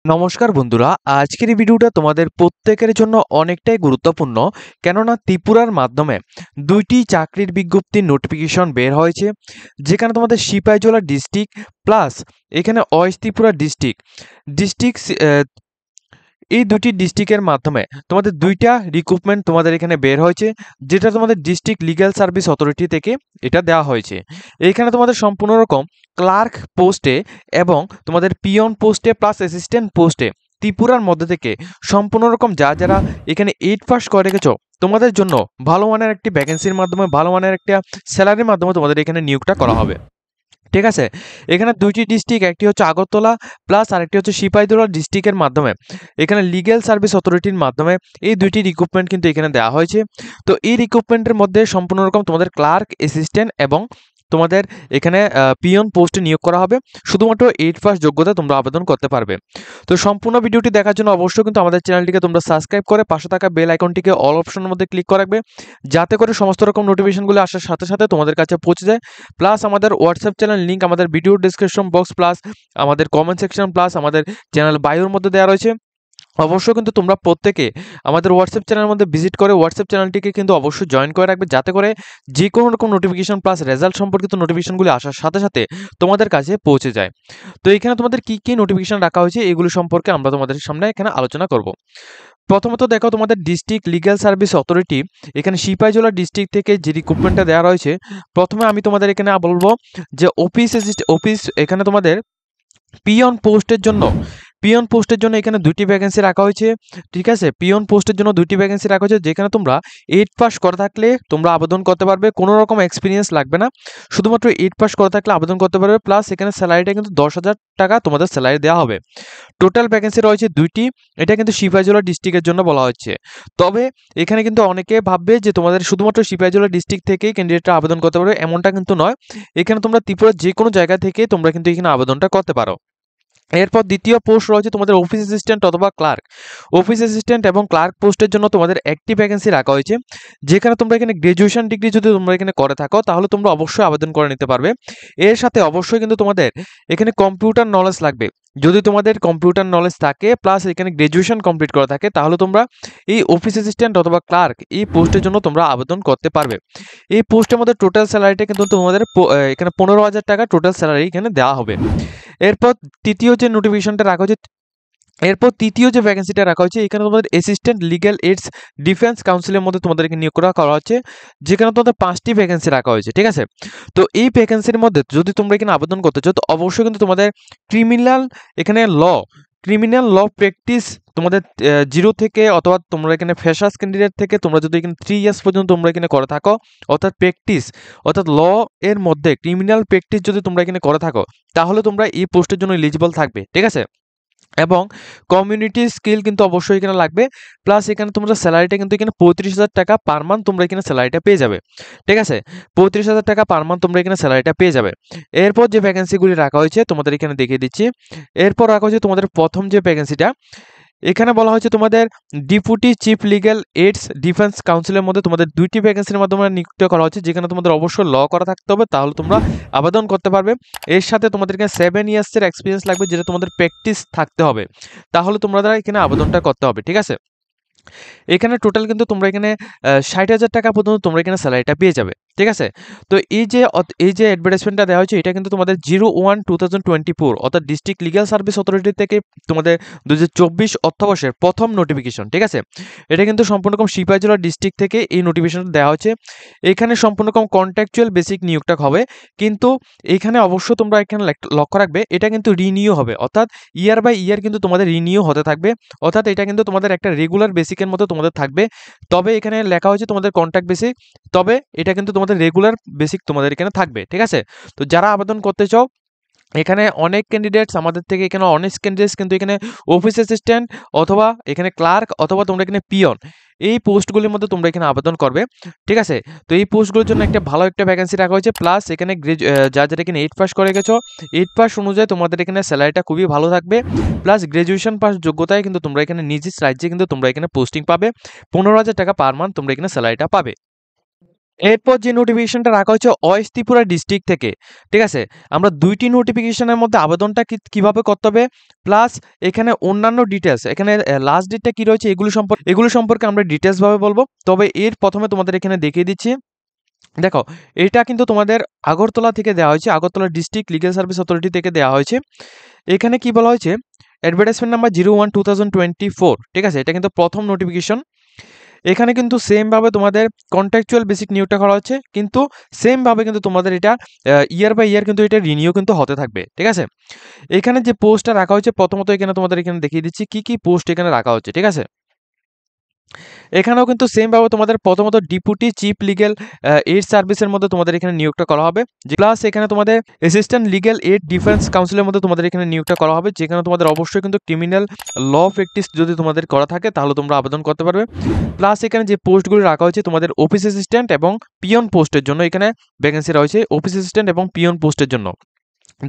নমস্কার বন্ধুরা, আজকের এই ভিডিওটা তোমাদের প্রত্যেকের জন্য অনেকটাই গুরুত্বপূর্ণ। কেননা ত্রিপুরার মাধ্যমে দুইটি চাকরির বিজ্ঞপ্তির নোটিফিকেশন বের হয়েছে, যেখানে তোমাদের সিপাহীজলা ডিস্ট্রিক্ট প্লাস এখানে ওয়েস্ট ত্রিপুরা ডিস্ট্রিক্ট এই দুটি ডিস্ট্রিক্টের মাধ্যমে তোমাদের দুইটা রিক্রুটমেন্ট তোমাদের এখানে বের হয়েছে, যেটা তোমাদের ডিস্ট্রিক্ট লিগ্যাল সার্ভিস অথরিটি থেকে এটা দেওয়া হয়েছে। এইখানে তোমাদের সম্পূর্ণ রকম ক্লার্ক পোস্টে এবং তোমাদের পিয়ন পোস্টে প্লাস অ্যাসিস্ট্যান্ট পোস্টে ত্রিপুরার মধ্যে থেকে সম্পূর্ণ রকম যারা এখানে 8 পাস করে রেখেছো, তোমাদের জন্য ভালো মানের একটি ভ্যাকেন্সির মাধ্যমে ভালো মানের একটা স্যালারির মাধ্যমে তোমাদের এখানে নিয়োগটা করা হবে। ঠিক আছে, এখানে দুইটি ডিস্ট্রিক্ট, একটি হচ্ছে আগরতলা প্লাস আরেকটি হচ্ছে সিপাহীজলা ডিস্ট্রিক্টের মাধ্যমে এখানে লিগ্যাল সার্ভিস অথরিটির মাধ্যমে এই দুইটি রিক্রুটমেন্ট কিন্তু এখানে দেওয়া হয়েছে। তো এই রিক্রুটমেন্টের মধ্যে সম্পূর্ণ রকম তোমাদের ক্লার্ক, অ্যাসিস্ট্যান্ট এবং তোমাদের এখানে পিয়ন পোস্টে নিয়োগ করা হবে। শুধুমাত্র 8 পাস যোগ্যতা তোমরা আবেদন করতে পারবে। তো সম্পূর্ণ ভিডিওটি দেখার জন্য অবশ্যই কিন্তু আমাদের চ্যানেলটিকে তোমরা সাবস্ক্রাইব করে পাশে থাকা বেল আইকনটিকে অল অপশনের মধ্যে ক্লিক করে রাখবে, যাতে করে সমস্ত রকম নোটিফিকেশনগুলো আসার সাথে সাথে তোমাদের কাছে পৌঁছে যায়। প্লাস আমাদের হোয়াটসঅ্যাপ চ্যানেল লিঙ্ক আমাদের ভিডিও ডিসক্রিপশন বক্স প্লাস আমাদের কমেন্ট সেকশন প্লাস আমাদের চ্যানেল বায়োর মধ্যে দেওয়া রয়েছে। অবশ্যই কিন্তু তোমরা প্রত্যেকে আমাদের হোয়াটসঅ্যাপ চ্যানেলের মধ্যে ভিজিট করে হোয়াটসঅ্যাপ চ্যানেলটিকে কিন্তু অবশ্যই জয়েন করে রাখবে, যাতে করে যে কোনো রকম নোটিফিকেশন প্লাস রেজাল্ট সম্পর্কিত নোটিফিকেশনগুলি আসার সাথে সাথে তোমাদের কাছে পৌঁছে যায়। তো এখানে তোমাদের কি কি নোটিফিকেশন রাখা হয়েছে এগুলো সম্পর্কে আমরা তোমাদের সামনে এখানে আলোচনা করব। প্রথমত দেখো, তোমাদের ডিস্ট্রিক্ট লিগ্যাল সার্ভিস অথরিটি এখানে সিপাহীজলা ডিস্ট্রিক্ট থেকে যে রিক্রুটমেন্টটা দেওয়া রয়েছে, প্রথমে আমি তোমাদের এখানে বলবো যে অফিস এখানে তোমাদের পিয়ন পোস্টের জন্য এখানে দুইটি ভ্যাকেন্সি রাখা হয়েছে। ঠিক আছে, পিয়ন পোস্টের জন্য দুইটি ভ্যাকেন্সি রাখা হয়েছে, যেখানে তোমরা 8 পাস করে থাকলে তোমরা আবেদন করতে পারবে, কোনো রকম এক্সপিরিয়েন্স লাগবে না, শুধুমাত্র 8 পাস করে থাকলে আবেদন করতে পারবে। প্লাস এখানে স্যালারিটা কিন্তু 10,000 টাকা তোমাদের স্যালারি দেওয়া হবে। টোটাল ভ্যাকেন্সি রয়েছে দুইটি, এটা কিন্তু সিপাহীজলা ডিস্ট্রিক্টের জন্য বলা হচ্ছে। তবে এখানে কিন্তু অনেকে ভাববে যে তোমাদের শুধুমাত্র সিপাহীজলা ডিস্ট্রিক্ট থেকেই ক্যান্ডিডেটরা আবেদন করতে পারবে, এমনটা কিন্তু নয়। এখানে তোমরা ত্রিপুরার যে কোনো জায়গা থেকে তোমরা কিন্তু এখানে আবেদনটা করতে পারো। এরপর দ্বিতীয় পোস্ট রয়েছে তোমাদের অফিস অ্যাসিস্ট্যান্ট অথবা ক্লার্ক। অফিস অ্যাসিস্ট্যান্ট এবং ক্লার্ক পোস্টের জন্য তোমাদের একটি ভ্যাকেন্সি রাখা হয়েছে, যেখানে তোমরা এখানে গ্র্যাজুয়েশন ডিগ্রি যদি তোমরা এখানে করে থাকো তাহলে তোমরা অবশ্যই আবেদন করে নিতে পারবে। এর সাথে অবশ্যই কিন্তু তোমাদের এখানে কম্পিউটার নলেজ লাগবে। যদি তোমাদের কম্পিউটার নলেজ থাকে প্লাস এখানে গ্র্যাজুয়েশন কমপ্লিট করা থাকে, তাহলে তোমরা এই অফিস অ্যাসিস্ট্যান্ট অথবা ক্লার্ক এই পোস্টের জন্য তোমরা আবেদন করতে পারবে। এই পোস্টের মধ্যে টোটাল স্যালারিটা কিন্তু তোমাদের এখানে 15,000 টাকা টোটাল স্যালারি এখানে দেওয়া হবে। এরপর তৃতীয় যে নোটিফিকেশনটা রাখা হয়েছে, এরপর তৃতীয় যে ভ্যাকেন্সিটা রাখা হয়েছে, এখানে তোমাদের অ্যাসিস্ট্যান্ট লিগ্যাল এইডস ডিফেন্স কাউন্সিলের মধ্যে তোমাদেরকে নিয়োগ করা হচ্ছে, যেখানে তোমাদের 5টি ভ্যাকেন্সি রাখা হয়েছে। ঠিক আছে, তো এই ভ্যাকেন্সির মধ্যে যদি তোমরা এখানে আবেদন করতে চাও, তো অবশ্যই কিন্তু তোমাদের ক্রিমিনাল এখানে ক্রিমিনাল ল প্র্যাকটিস তোমাদের 0 থেকে, অথবা তোমরা এখানে ফ্রেশার্স ক্যান্ডিডেট থেকে তোমরা যদি এখানে 3 ইয়ার্স পর্যন্ত তোমরা এখানে করে থাকো, অর্থাৎ প্র্যাকটিস অর্থাৎ ল এর মধ্যে ক্রিমিনাল প্র্যাকটিস যদি তোমরা এখানে করে থাকো, তাহলে তোমরা এই পোস্টের জন্য এলিজিবল থাকবে। ঠিক আছে, এবং কমিউনিটি স্কিল কিন্তু অবশ্যই এখানে লাগবে। প্লাস এখানে তোমরা স্যালারিটা কিন্তু এখানে 35,000 টাকা পার মান্থ তোমরা এখানে স্যালারিটা পেয়ে যাবে। ঠিক আছে, 35,000 টাকা পার মান্থ তোমরা এখানে স্যালারিটা পেয়ে যাবে। এরপর যে ভ্যাকেন্সিগুলি রাখা হয়েছে তোমাদের এখানে দেখিয়ে দিচ্ছি। এরপর রাখা হয়েছে তোমাদের প্রথম যে ভ্যাকেন্সিটা, এখানে বলা হয়েছে তোমাদের deputy chief legal AIDS defence কাউন্সিলের মধ্যে তোমাদের দুইটি ভ্যাকেন্সির মাধ্যমে নিযুক্ত করা হচ্ছে, যেখানে তোমাদের অবশ্যই ল করা থাকতে হবে, তাহলে তোমরা আবেদন করতে পারবে। এর সাথে তোমাদের এখানে 7 ইয়ার্সের এক্সপিরিয়েন্স লাগবে, যেটা তোমাদের প্র্যাকটিস থাকতে হবে, তাহলে তোমরা এখানে আবেদনটা করতে হবে। ঠিক আছে, এখানে টোটাল কিন্তু তোমরা এখানে 60,000 টাকা পর্যন্ত তোমরা এখানে স্যালারিটা পেয়ে যাবে। ঠিক আছে, তো এই যে অ্যাডভার্টাইজমেন্টটা দেওয়া হয়েছে, এটা কিন্তু তোমাদের 01/2024 অর্থাৎ ডিস্ট্রিক্ট লিগ্যাল সার্ভিস অথরিটি থেকে তোমাদের 2024 অর্থবর্ষের প্রথম নোটিফিকেশন। ঠিক আছে, এটা কিন্তু সম্পূর্ণ রকম সিপাহীজলা ডিস্ট্রিক্ট থেকে এই নোটিফিকেশনটা দেওয়া হচ্ছে। এখানে সম্পূর্ণ রকম কন্ট্রাকচুয়াল বেসিক নিয়োগটা হবে, কিন্তু এখানে অবশ্য তোমরা এখানে লক্ষ্য রাখবে, এটা কিন্তু রিনিউ হবে, অর্থাৎ ইয়ার বাই ইয়ার কিন্তু তোমাদের রিনিউ হতে থাকবে, অর্থাৎ এটা কিন্তু তোমাদের একটা রেগুলার বেসিকের মতো তোমাদের থাকবে। তবে এখানে লেখা হয়েছে তোমাদের কন্ট্রাক্ট বেসিক, তবে এটা কিন্তু তোমাদের রেগুলার বেসিক তোমাদের এখানে থাকবে। ঠিক আছে, তো যারা আবেদন করতে চাও, এখানে অনেক ক্যান্ডিডেটস আমাদের থেকে এখানে অনেক ক্যান্ডিডেটস কিন্তু এখানে অফিস অ্যাসিস্ট্যান্ট অথবা এখানে ক্লার্ক অথবা তোমরা এখানে পিয়ন এই পোস্টগুলির মধ্যে তোমরা এখানে আবেদন করবে। ঠিক আছে, তো এই পোস্টগুলোর জন্য একটা ভালো একটা ভ্যাকেন্সি রাখা হয়েছে। প্লাস এখানে যারা এখানে 8 পাস করে গেছো, 8 পাস অনুযায়ী তোমাদের এখানে স্যালারিটা খুবই ভালো থাকবে। প্লাস গ্র্যাজুয়েশন পাস যোগ্যতায় কিন্তু তোমরা এখানে নিজ রাজ্যে কিন্তু তোমরা এখানে পোস্টিং পাবে। 15,000 টাকা পার মান্থ তোমরা এখানে স্যালারিটা পাবে। এরপর যে নোটিফিকেশনটা রাখা হচ্ছে ওয়েস্ট ত্রিপুরা ডিস্ট্রিক্ট থেকে, ঠিক আছে। আমরা দুইটি নোটিফিকেশনের মধ্যে আবেদনটা কিভাবে করতে হবে, প্লাস এখানে অন্যান্য ডিটেলস, এখানে লাস্ট ডেটটা কি রয়েছে, এগুলো সম্পর্কে আমরা ডিটেলসভাবে বলবো। তবে এর প্রথমে তোমাদের এখানে দেখিয়ে দিচ্ছি। দেখো, এটা কিন্তু তোমাদের আগরতলা থেকে দেওয়া হয়েছে, Agartala district legal service authority থেকে দেওয়া হয়েছে। এখানে কি বলা হয়েছে, অ্যাডভার্টাইজমেন্ট নাম্বার 01/2024, ঠিক আছে। এটা কিন্তু প্রথম নোটিফিকেশন। এখানে কিন্তু সেমভাবে তোমাদের কন্ট্রাকচুয়াল বেসিক নিয়োগটা করা হচ্ছে, কিন্তু সেমভাবে কিন্তু তোমাদের এটা ইয়ার বাই ইয়ার কিন্তু এটা রিনিউ কিন্তু হতে থাকবে, ঠিক আছে। এখানে যে পোস্টটা রাখা হচ্ছে, প্রথমত এখানে তোমাদের এখানে দেখিয়ে দিচ্ছি কি কি পোস্ট এখানে রাখা হচ্ছে, ঠিক আছে। এখানেও কিন্তু সেমভাবে তোমাদের প্রথমত ডেপুটি চিফ লিগ্যাল এইড সার্ভিসের মধ্যে তোমাদের এখানে নিয়োগটা করা হবে, প্লাস এখানে তোমাদের অ্যাসিস্ট্যান্ট লিগ্যাল এইড ডিফেন্স কাউন্সিলের মধ্যে তোমাদের এখানে নিয়োগটা করা হবে, যেখানে তোমাদের অবশ্যই কিন্তু ক্রিমিনাল ল প্র্যাকটিস যদি তোমাদের করা থাকে তাহলে তোমরা আবেদন করতে পারবে। প্লাস এখানে যে পোস্টগুলি রাখা হয়েছে তোমাদের অফিস অ্যাসিস্ট্যান্ট এবং পিয়ন পোস্টের জন্য এখানে ভ্যাকেন্সি রয়েছে, অফিস অ্যাসিস্ট্যান্ট এবং পিয়ন পোস্টের জন্য।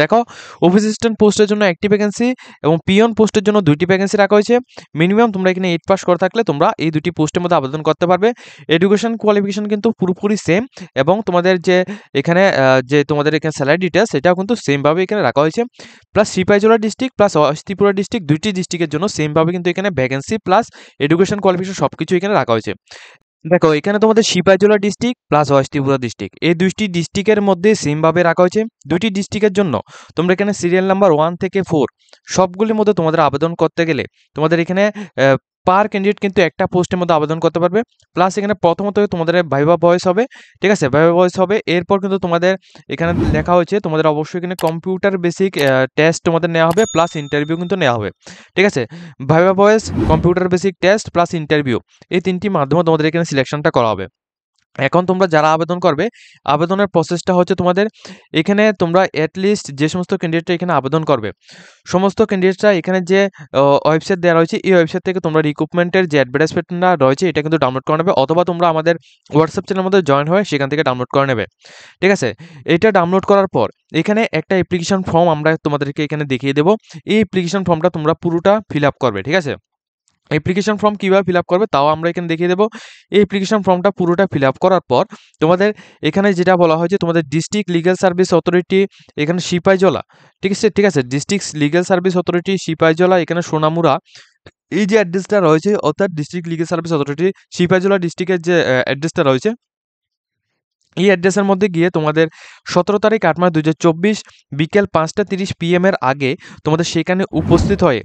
দেখো, অফিস অ্যাসিস্ট্যান্ট পোস্টের জন্য একটি ভ্যাকেন্সি এবং পিয়ন পোস্টের জন্য দুইটি ভ্যাকেন্সি রাখা হয়েছে। মিনিমাম তোমরা এখানে 8 পাস করে থাকলে তোমরা এই দুটি পোস্টের মধ্যে আবেদন করতে পারবে। এডুকেশন কোয়ালিফিকেশন কিন্তু পুরোপুরি সেম, এবং তোমাদের যে এখানে তোমাদের এখানে স্যালারি ডিটেলস সেটাও কিন্তু সেমভাবে এখানে রাখা হয়েছে। Plus Sepahijala district plus west Tripura district, দুইটি ডিস্ট্রিক্টের জন্য সেমভাবে কিন্তু এখানে ভ্যাকেন্সি প্লাস এডুকেশন কোয়ালিফিকেশন সব কিছু এখানে রাখা হয়েছে। দেখো, এখানে তোমাদের Sepahijala district plus west Tripura district, এই দুইটি ডিস্ট্রিক্টের মধ্যে সেমভাবে রাখা হয়েছে। দুইটি ডিস্ট্রিক্টের জন্য তোমরা এখানে সিরিয়াল নাম্বার 1 থেকে 4 সবগুলির মধ্যে তোমাদের আবেদন করতে গেলে তোমাদের এখানে পার ক্যান্ডিডেট কিন্তু একটা পোস্টের মধ্যে আবেদন করতে পারবে। প্লাস এখানে প্রথমত তোমাদের ভাইভা ভয়েস হবে, ঠিক আছে, ভাইভা ভয়েস হবে। এরপর কিন্তু তোমাদের এখানে লেখা হয়েছে তোমাদের অবশ্যই এখানে কম্পিউটার বেসিক টেস্ট তোমাদের নেওয়া হবে, প্লাস ইন্টারভিউ কিন্তু নেওয়া হবে, ঠিক আছে। Viva voice, computer basic test plus interview, এই তিনটি মাধ্যমে তোমাদের এখানে সিলেকশনটা করা হবে। এখন তোমরা যারা আবেদন করবে, আবেদনের প্রসেসটা হচ্ছে তোমাদের এখানে তোমরা অ্যাটলিস্ট যে সমস্ত ক্যান্ডিডেটরা এখানে আবেদন করবে, সমস্ত ক্যান্ডিডেটরা এখানে যে ওয়েবসাইট দেওয়া রয়েছে এই ওয়েবসাইট থেকে তোমরা রিক্রুটমেন্টের যে অ্যাডভার্টাইজমেন্টটা রয়েছে এটা কিন্তু ডাউনলোড করে নেবে, অথবা তোমরা আমাদের হোয়াটসঅ্যাপ চ্যানেলের মধ্যে জয়েন হয়ে সেখান থেকে ডাউনলোড করে নেবে, ঠিক আছে। এটা ডাউনলোড করার পর এখানে একটা অ্যাপ্লিকেশন ফর্ম আমরা তোমাদেরকে এখানে দেখিয়ে দেবো। এই অ্যাপ্লিকেশন ফর্মটা তোমরা পুরোটা ফিল আপ করবে, ঠিক আছে। অ্যাপ্লিকেশন ফর্ম কীভাবে ফিল আপ করবে তাও আমরা এখানে দেখিয়ে দেবো। এই অ্যাপ্লিকেশন ফর্মটা পুরোটা ফিল আপ করার পর তোমাদের এখানে যেটা বলা হয় যে তোমাদের ডিস্ট্রিক্ট লিগ্যাল সার্ভিস অথরিটি এখানে সিপাহীজলা, ঠিক আছে, district legal service authority Sepahijala এখানে সোনামুড়া, এই যে অ্যাড্রেসটা রয়েছে, অর্থাৎ district legal service authority Sepahijala ডিস্ট্রিক্টের যে অ্যাড্রেসটা রয়েছে, এই অ্যাড্রেসের মধ্যে গিয়ে তোমাদের 17 তারিখ 8 মাস 2024 বিকেল 5:30 PM এর আগে তোমাদের সেখানে উপস্থিত হয়ে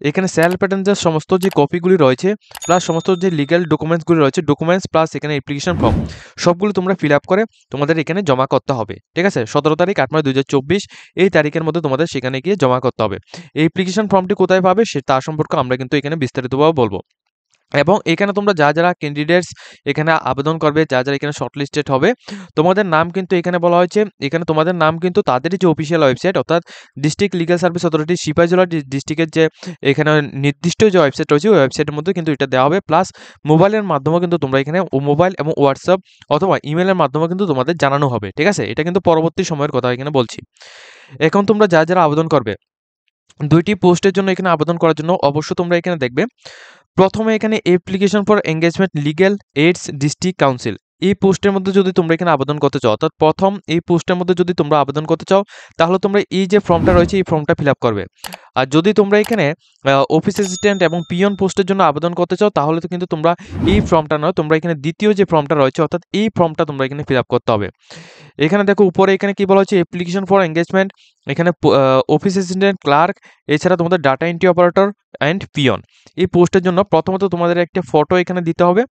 এখানে সেল প্যাটার্নসের সমস্ত যে কপিগুলি রয়েছে প্লাস সমস্ত যে লিগ্যাল ডকুমেন্টসগুলি রয়েছে, ডকুমেন্টস প্লাস এখানে অ্যাপ্লিকেশন ফর্ম সবগুলো তোমরা ফিল আপ করে তোমাদের এখানে জমা করতে হবে, ঠিক আছে। 17 তারিখ 8 মাস 2024 এই তারিখের মধ্যে তোমাদের সেখানে গিয়ে জমা করতে হবে। এই অ্যাপ্লিকেশন ফর্মটি কোথায় পাবে সে তার সম্পর্কে আমরা কিন্তু এখানে বিস্তারিতভাবে বলবো। এবং এখানে তোমরা যারা ক্যান্ডিডেটস এখানে আবেদন করবে, যারা এখানে শর্টলিস্টেড হবে, তোমাদের নাম কিন্তু এখানে বলা হয়েছে, এখানে তোমাদের নাম কিন্তু তাদেরই যে অফিসিয়াল ওয়েবসাইট অর্থাৎ district legal service authority Sepahijala ডিস্ট্রিক্টের যে এখানে নির্দিষ্ট যে ওয়েবসাইট রয়েছে ওই ওয়েবসাইটের মধ্যে কিন্তু এটা দেওয়া হবে। প্লাস মোবাইলের মাধ্যমে কিন্তু তোমরা এখানে মোবাইল এবং হোয়াটসঅ্যাপ অথবা ইমেলের মাধ্যমে কিন্তু তোমাদের জানানো হবে, ঠিক আছে। এটা কিন্তু পরবর্তী সময়ের কথা এখানে বলছি। এখন তোমরা যারা আবেদন করবে দুইটি পোস্টের জন্য এখানে আবেদন করার জন্য অবশ্যই তোমরা এখানে দেখবে প্রথমে এখানে application for engagement legal AIDS district council, এই পোস্টের মধ্যে যদি তোমরা এখানে আবেদন করতে চাও, অর্থাৎ প্রথম এই পোস্টের মধ্যে যদি তোমরা আবেদন করতে চাও তাহলে তোমরা এই যে ফর্মটা রয়েছে এই ফর্মটা ফিল আপ করবে। আর যদি তোমরা এখানে অফিস অ্যাসিস্ট্যান্ট এবং পিয়ন পোস্টের জন্য আবেদন করতে চাও তাহলে তো কিন্তু তোমরা এই ফর্মটা নয়, তোমরা এখানে দ্বিতীয় যে ফর্মটা রয়েছে অর্থাৎ এই ফর্মটা তোমরা এখানে ফিল আপ করতে হবে। এখানে দেখো উপরে এখানে কি বলা হচ্ছে অ্যাপ্লিকেশন ফর এঙ্গেজমেন্ট, এখানে অফিস অ্যাসিস্ট্যান্ট ক্লার্ক, এছাড়া তোমাদের data entry operator and peon, এই পোস্টের জন্য প্রথমত তোমাদের একটা ফটো এখানে দিতে হবে।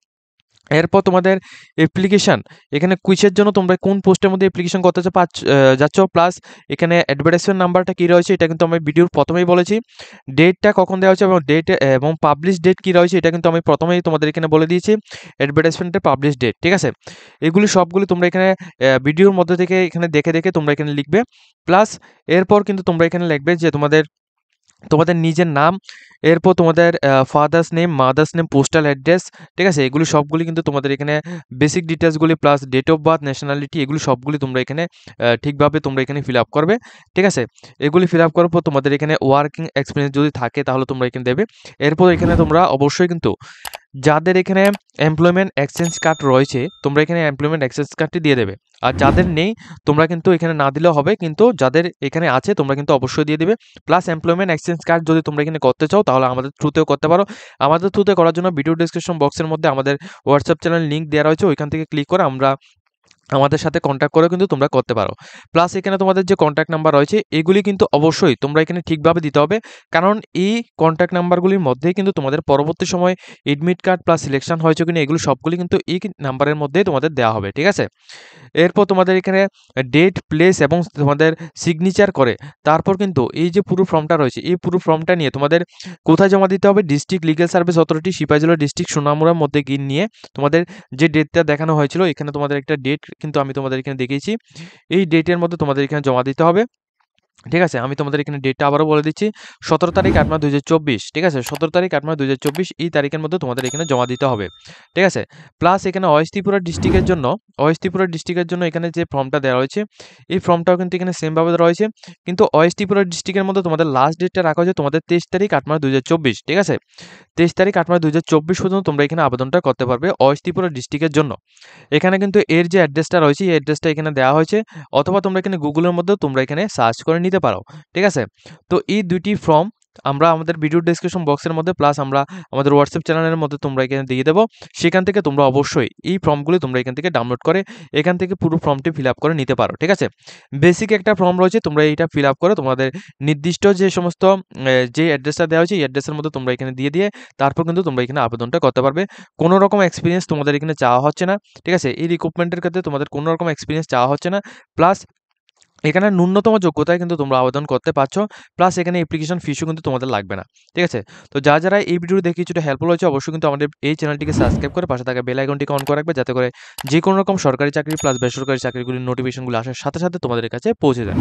এরপর তোমাদের অ্যাপ্লিকেশান এখানে কুইজের জন্য তোমরা কোন পোস্টের মধ্যে অ্যাপ্লিকেশন করতে যাচ্ছ, প্লাস এখানে অ্যাডভার্টাইজমেন্ট নাম্বারটা কী রয়েছে এটা কিন্তু আমি ভিডিওর প্রথমেই বলেছি, ডেটটা কখন দেওয়া হচ্ছে এবং ডেট এবং পাবলিশ ডেট কী রয়েছে এটা কিন্তু আমি প্রথমেই তোমাদের এখানে বলে দিয়েছি, অ্যাডভার্টাইজমেন্টের পাবলিশ ডেট, ঠিক আছে। এগুলি সবগুলি তোমরা এখানে ভিডিওর মধ্যে থেকে এখানে দেখে দেখে তোমরা এখানে লিখবে। প্লাস এরপর কিন্তু তোমরা এখানে লিখবে যে তোমাদের নিজের নাম, এরপর তোমাদের father's name, mother's name, postal address, ঠিক আছে। এগুলি সবগুলি কিন্তু তোমাদের এখানে বেসিক ডিটেলসগুলি plus date of birth, nationality, এগুলি সবগুলি তোমরা এখানে ঠিকভাবে তোমরা এখানে ফিল আপ করবে, ঠিক আছে। এগুলি ফিল আপ করার পর তোমাদের এখানে ওয়ার্কিং এক্সপিরিয়েন্স যদি থাকে তাহলে তোমরা এখানে দেবে। এরপর এখানে তোমরা অবশ্যই কিন্তু যাদের এখানে এমপ্লয়মেন্ট এক্সচেঞ্জ কার্ড রয়েছে তোমরা এখানে এমপ্লয়মেন্ট এক্সচেঞ্জ কার্ডটি দিয়ে দেবে। আর যাদের নেই তোমরা কিন্তু এখানে না দিলেও হবে, কিন্তু যাদের এখানে আছে তোমরা কিন্তু অবশ্যই দিয়ে দিবে। প্লাস এমপ্লয়মেন্ট এক্সচেঞ্জ কার্ড যদি তোমরা এখানে করতে চাও তাহলে আমাদের থ্রুতেও করতে পারো। আমাদের থ্রুতে করার জন্য ভিডিও ডিসক্রিপশন বক্সের মধ্যে আমাদের হোয়াটসঅ্যাপ চ্যানেল লিঙ্ক দেওয়া রয়েছে, ওইখান থেকে ক্লিক করে আমাদের সাথে কন্ট্যাক্ট করেও কিন্তু তোমরা করতে পারো। প্লাস এখানে তোমাদের যে কন্ট্যাক্ট নাম্বার রয়েছে এগুলি কিন্তু অবশ্যই তোমরা এখানে ঠিকভাবে দিতে হবে, কারণ এই কন্ট্যাক্ট নাম্বারগুলির মধ্যেই কিন্তু তোমাদের পরবর্তী সময় এডমিট কার্ড প্লাস সিলেকশন হয়েছে কিনা এগুলো সবগুলি কিন্তু এই নাম্বারের মধ্যেই তোমাদের দেওয়া হবে, ঠিক আছে। এরপর তোমাদের এখানে ডেট, প্লেস এবং তোমাদের সিগনেচার করে তারপর কিন্তু এই যে পুরো ফর্মটা রয়েছে এই পুরো ফর্মটা নিয়ে তোমাদের কোথায় জমা দিতে হবে, district legal service authority, Sepahijala district, সোনামুড়ার মধ্যে গিয়ে নিয়ে তোমাদের যে ডেটটা দেখানো হয়েছিল এখানে তোমাদের একটা ডেট কিন্তু আমি তোমাদের এখানে দেখিয়েছি, এই ডেটের মধ্যে তোমাদের এখানে জমা দিতে হবে, ঠিক আছে। আমি তোমাদের এখানে ডেটটা আবারও বলে দিচ্ছি, 17 তারিখ 8 মাস 2024, ঠিক আছে। 17 তারিখ 8 মাস 2024 এই তারিখের মধ্যে তোমাদের এখানে জমা দিতে হবে, ঠিক আছে। প্লাস এখানে ওয়েস্ট ত্রিপুরা ডিস্ট্রিক্টের জন্য এখানে যে ফর্মটা দেওয়া রয়েছে এই ফর্মটাও কিন্তু এখানে সেমভাবে রয়েছে, কিন্তু ওয়েস্ট ত্রিপুরা ডিস্ট্রিক্টের মধ্যে তোমাদের লাস্ট ডেটটা রাখা হয়েছে তোমাদের 23 তারিখ 8 মাস 2024, ঠিক আছে। 23 তারিখ 8 মাস 2024 পর্যন্ত তোমরা এখানে আবেদনটা করতে পারবে ওয়েস্ট ত্রিপুরা ডিস্ট্রিক্টের জন্য। এখানে কিন্তু এর যে অ্যাড্রেসটা রয়েছে এই অ্যাড্রেসটা এখানে দেওয়া হয়েছে, অথবা তোমরা এখানে গুগলের মধ্যেও তোমরা এখানে সার্চ করে নিতে পারো, ঠিক আছে। তো এই দুইটি ফর্ম আমরা আমাদের ভিডিও ডেসক্রিপশন বক্সের মধ্যে প্লাস আমরা আমাদের হোয়াটসঅ্যাপ চ্যানেলের মধ্যে তোমরা এখানে দিয়ে দেবো, সেখান থেকে তোমরা অবশ্যই এই ফর্মগুলি তোমরা এখান থেকে ডাউনলোড করে এখান থেকে পুরো ফর্মটি ফিল আপ করে নিতে পারো, ঠিক আছে। বেসিক একটা ফর্ম রয়েছে, তোমরা এইটা ফিল আপ করে তোমাদের নির্দিষ্ট যে সমস্ত যে অ্যাড্রেসটা দেওয়া হয়েছে এই অ্যাড্রেসের মধ্যে তোমরা এখানে দিয়ে তারপর কিন্তু তোমরা এখানে আবেদনটা করতে পারবে। কোনো রকম এক্সপিরিয়েন্স তোমাদের এখানে চাওয়া হচ্ছে না, ঠিক আছে। এই রিক্রুটমেন্টের ক্ষেত্রে তোমাদের কোনো রকম এক্সপিরিয়েন্স চাওয়া হচ্ছে না, প্লাস এখানে ন্যূনতম যোগ্যতায় কিন্তু তোমরা আবেদন করতে পারছো, প্লাস এখানে অ্যাপ্লিকেশন ফিসও কিন্তু তোমাদের লাগবে না, ঠিক আছে। তো যারা এই ভিডিওটি দেখে কিছুটা হেল্পফুল হয়েছে অবশ্যই কিন্তু আমাদের এই চ্যানেলটিকে সাবস্ক্রাইব করে পাশে থাকা বেল আইকনটিকে অন করে রাখবে, যাতে করে যে কোনো রকম সরকারি চাকরি প্লাস বেসরকারি চাকরিগুলির নোটিফিকেশনগুলো আসার সাথে সাথে তোমাদের কাছে পৌঁছে যায়।